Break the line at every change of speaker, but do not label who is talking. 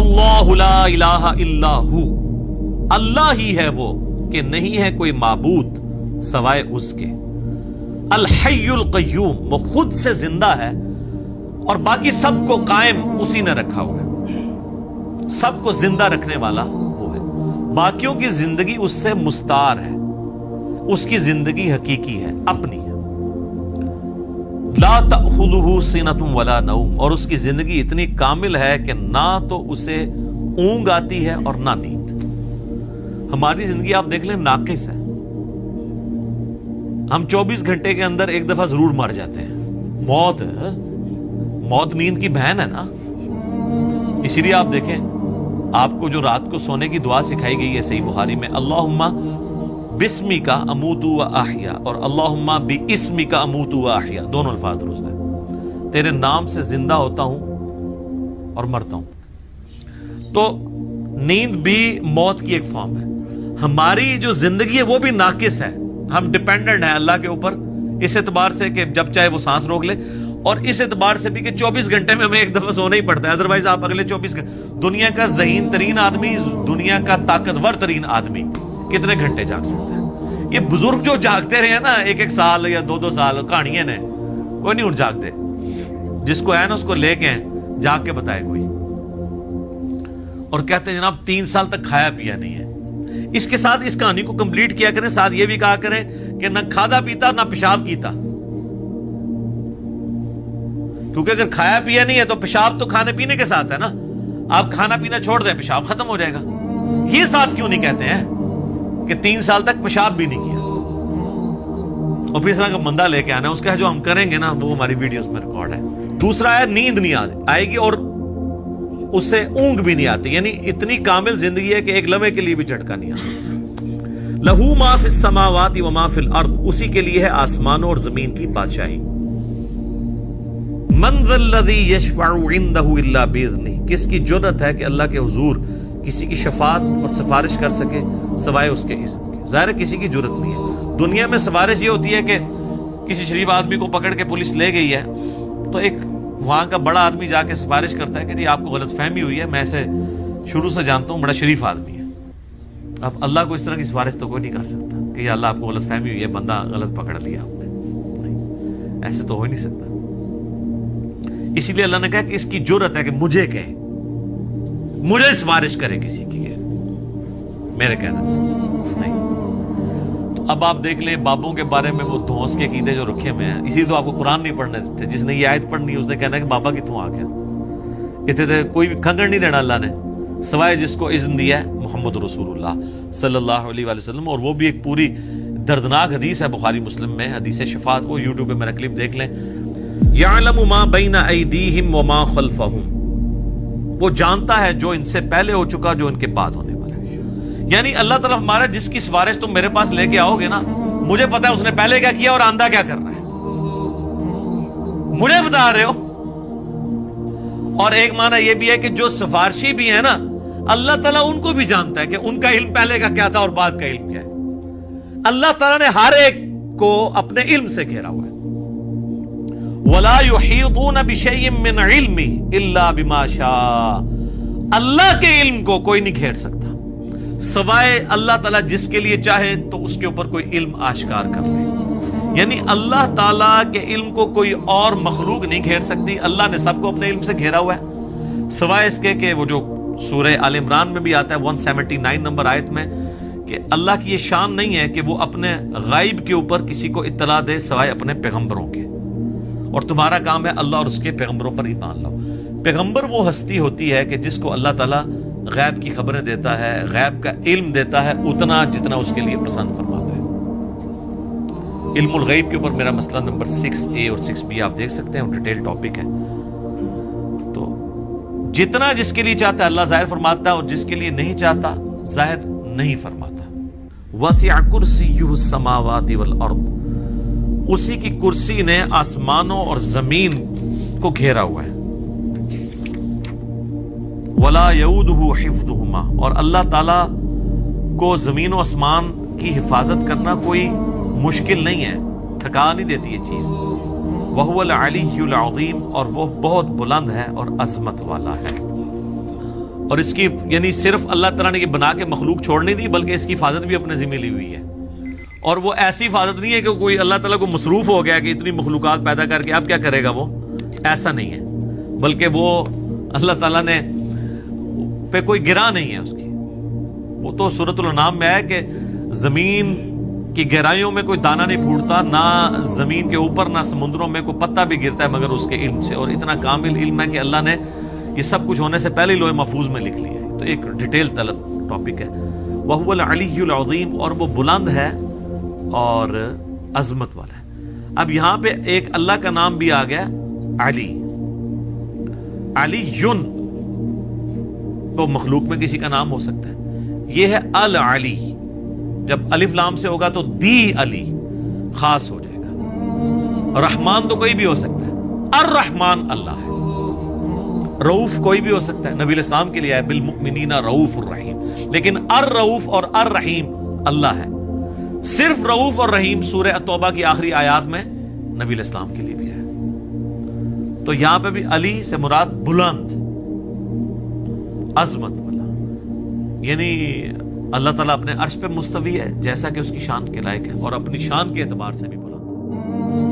اللہ لا الہ الا ہو، اللہ ہی ہے وہ کہ نہیں ہے کوئی معبود سوائے اس کے، الحی القیوم، وہ خود سے زندہ ہے اور باقی سب کو قائم اسی نے رکھا ہوا ہے، سب کو زندہ رکھنے والا وہ ہے، باقیوں کی زندگی اس سے مستعار ہے، اس کی زندگی حقیقی ہے، اپنی ہے، لا تأخذہ سنۃ ولا نوم، اور اس کی زندگی اتنی کامل ہے کہ نہ تو اسے اونگ آتی ہے اور نہ نیند۔ ہماری زندگی آپ دیکھ لیں ناقص ہے، ہم 24 گھنٹے کے اندر ایک دفعہ ضرور مر جاتے ہیں، موت نیند کی بہن ہے نا، اسی لیے آپ دیکھیں آپ کو جو رات کو سونے کی دعا سکھائی گئی ہے صحیح بخاری میں، اللہم بسمک اموت و احیا، اور اللہم باسمک اموت و احیا، دونوں الفاظ درست ہیں، تیرے نام سے زندہ ہوتا ہوں اور مرتا ہوں۔ تو نیند بھی موت کی ایک فارم ہے۔ ہماری جو زندگی ہے وہ بھی ناقص ہے، ہم ڈیپینڈنٹ ہیں اللہ کے اوپر اس اعتبار سے کہ جب چاہے وہ سانس روک لے، اور اس اعتبار سے بھی کہ 24 گھنٹے میں ہمیں ایک دفعہ سونا ہی پڑتا ہے، ادروائز آپ اگلے 24 گھنٹے، دنیا کا ذہین ترین آدمی، دنیا کا طاقتور ترین آدمی کتنے گھنٹے جاگ سکتا ہے؟ یہ بزرگ جو جاگتے رہے نا 1-1 سال یا 2-2 سال، کہانیاں نے، کوئی نہیں اٹھ جاگتے، جس کو ہے نا اس کو لے کے جاگ کے بتائے کوئی، اور کہتے ہیں جناب 3 سال تک کھایا پیا نہیں ہے۔ اس کے ساتھ اس کہانی کو کمپلیٹ کیا کریں، ساتھ یہ بھی کہا کریں کہ نہ کھادا پیتا نہ پیشاب کیتا، کیونکہ اگر کھایا پیا نہیں ہے تو پیشاب تو کھانے پینے کے ساتھ ہے نا، آپ کھانا پینا چھوڑ دیں پیشاب ختم ہو جائے گا۔ یہ ساتھ کیوں نہیں کہتے ہیں کہ 3 سال تک پیشاب بھی نہیں کیا، اور پھر اس طرح کا بندہ لے کے آنا ہے، اس کا جو ہم کریں گے نا وہ ہماری ویڈیوز میں ریکارڈ ہے۔ دوسرا ہے نیند نہیں آئے گی اور اس سے اونگ بھی نہیں آتی، یعنی اتنی کامل زندگی ہے کہ ایک لمحے کے لیے بھی جھٹکا نہیں آتا۔ لہو ما فی السماوات و ما فی الارض، اسی کے لیے ہے آسمانوں اور زمین کی بادشاہی۔ من ذا الذی یشفع عندہ الا باذنہ، کس کی جرأت ہے کہ اللہ کے حضور کسی کی شفاعت اور سفارش کر سکے سوائے اس کے اذن کے؟ ظاہر ہے کسی کی جرأت نہیں ہے۔ دنیا میں سفارش یہ ہوتی ہے کہ کسی شریف آدمی کو پکڑ کے پولیس لے گئی ہے تو ایک وہاں کا بڑا آدمی جا کے سفارش کرتا ہے کہ جی آپ کو غلط فہمی ہوئی ہے، میں اسے شروع سے جانتا ہوں، بڑا شریف آدمی ہے۔ اب اللہ کو اس طرح کی سفارش تو کوئی نہیں کر سکتا کہ یا اللہ آپ کو غلط فہمی ہوئی ہے، بندہ غلط پکڑ لیا آپ نے، نہیں، ایسے تو ہو ہی نہیں سکتا۔ اسی لیے اللہ نے کہا کہ اس کی جرأت ہے کہ مجھے کہے، مجھے سفارش کرے کسی کی، میرے کہنا نہیں۔ تو اب آپ دیکھ لیں بابوں کے بارے میں وہ دھونس کے عقیدے جو رکھے ہوئے ہیں، اسی تو آپ کو قرآن نہیں پڑھنے دیتے، جس نے یہ آیت پڑھنی اس نے کہنا ہے کہ بابا کتوں آ گیا، اتنے کوئی بھی کھنگڑ نہیں دینا اللہ نے، سوائے جس کو اذن دیا ہے محمد رسول اللہ صلی اللہ علیہ وآلہ وسلم، اور وہ بھی ایک پوری دردناک حدیث ہے بخاری مسلم میں، حدیث شفاعت، کو یوٹیوب پہ میرا کلپ دیکھ لیں۔ یعلم ما بین ایدیہم وما خلفہم، وہ جانتا ہے جو ان سے پہلے ہو چکا، جو ان کے بعد ہونے والا ہے۔ یعنی اللہ تعالیٰ ہمارا جس کی سفارش تم میرے پاس لے کے آؤ گے نا، مجھے پتا ہے اس نے پہلے کیا کیا اور آندہ کیا کر رہا ہے، مجھے بتا رہے ہو۔ اور ایک معنی یہ بھی ہے کہ جو سفارشی بھی ہے نا، اللہ تعالیٰ ان کو بھی جانتا ہے کہ ان کا علم پہلے کا کیا تھا اور بعد کا علم کیا ہے۔ اللہ تعالیٰ نے ہر ایک کو اپنے علم سے گھیرا ہوا ہے۔ وَلَا يُحِيطُونَ بِشَيْءٍ مِّنْ عِلْمِهِ إِلَّا بِمَا شَاءَ، اللہ کے علم کو کوئی نہیں گھیر سکتا سوائے اللہ تعالیٰ جس کے لیے چاہے تو اس کے اوپر کوئی علم آشکار کر لے۔ یعنی اللہ تعالیٰ کے علم کو کوئی اور مخلوق نہیں گھیر سکتی، اللہ نے سب کو اپنے علم سے گھیرا ہوا ہے، سوائے اس کے کہ وہ جو سورہ آل عمران میں بھی آتا ہے 179 نمبر آیت میں، کہ اللہ کی یہ شان نہیں ہے کہ وہ اپنے غائب کے اوپر کسی کو اطلاع دے سوائے اپنے پیغمبروں کے، اور تمہارا کام ہے اللہ اور اس کے پیغمبروں پر ایمان لاؤ۔ پیغمبر وہ ہستی ہوتی ہے کہ جس کو اللہ تعالیٰ غیب کی خبریں دیتا ہے، غیب کا علم دیتا ہے اتنا جتنا اس کے لیے پسند فرماتا ہے۔ علم الغیب کے اوپر میرا مسئلہ نمبر 6A اور 6B آپ دیکھ سکتے ہیں، وہ ڈیٹیل ٹاپک ہے۔ تو جتنا جس کے لیے چاہتا ہے اللہ ظاہر فرماتا ہے، اور جس کے لیے نہیں چاہتا ظاہر نہیں فرماتا۔ وسع کرسیہ السماوات والارض، اسی کی کرسی نے آسمانوں اور زمین کو گھیرا ہوا ہے۔ ولا یؤودہ حفظہما، اور اللہ تعالیٰ کو زمین و آسمان کی حفاظت کرنا کوئی مشکل نہیں ہے، تھکا نہیں دیتی یہ چیز۔ وہو العلی العظیم، اور وہ بہت بلند ہے اور عظمت والا ہے۔ اور اس کی یعنی صرف اللہ تعالیٰ نے یہ بنا کے مخلوق چھوڑ نہیں دی بلکہ اس کی حفاظت بھی اپنے ذمہ لی ہوئی ہے. اور وہ ایسی حفاظت نہیں ہے کہ کوئی اللہ تعالیٰ کو مصروف ہو گیا کہ اتنی مخلوقات پیدا کر کے اب کیا کرے گا وہ, ایسا نہیں ہے, بلکہ وہ اللہ تعالیٰ نے پہ کوئی گرا نہیں ہے اس کی. وہ تو سورۃ الانعام میں ہے کہ زمین کی گہرائیوں میں کوئی دانہ نہیں پھوٹتا, نہ زمین کے اوپر نہ سمندروں میں کوئی پتا بھی گرتا ہے مگر اس کے علم سے, اور اتنا کامل علم ہے کہ اللہ نے یہ سب کچھ ہونے سے پہلے لوح محفوظ میں لکھ لیا ہے. تو ایک ڈیٹیل ٹاپک ہے. وَهُوَ الْعَلِيُّ الْعَظِيمُ, اور وہ بلند ہے اور عظمت والا ہے. اب یہاں پہ ایک اللہ کا نام بھی آ گیا علی. علی یون تو مخلوق میں کسی کا نام ہو سکتا ہے, یہ ہے العلی. جب الف لام سے ہوگا تو دی علی خاص ہو جائے گا. رحمان تو کوئی بھی ہو سکتا ہے, الرحمان اللہ ہے. رؤوف کوئی بھی ہو سکتا ہے, نبی الاسلام کے لیے ہے بالمؤمنین رؤوف الرحیم, لیکن الرؤوف اور الرحیم اللہ ہے. صرف رؤوف اور رحیم سورہ توبہ کی آخری آیات میں نبی الاسلام کے لیے بھی ہے. تو یہاں پہ بھی علی سے مراد بلند, عظمت والا, یعنی اللہ تعالیٰ اپنے عرش پہ مستوی ہے جیسا کہ اس کی شان کے لائق ہے, اور اپنی شان کے اعتبار سے بھی بلند ہے.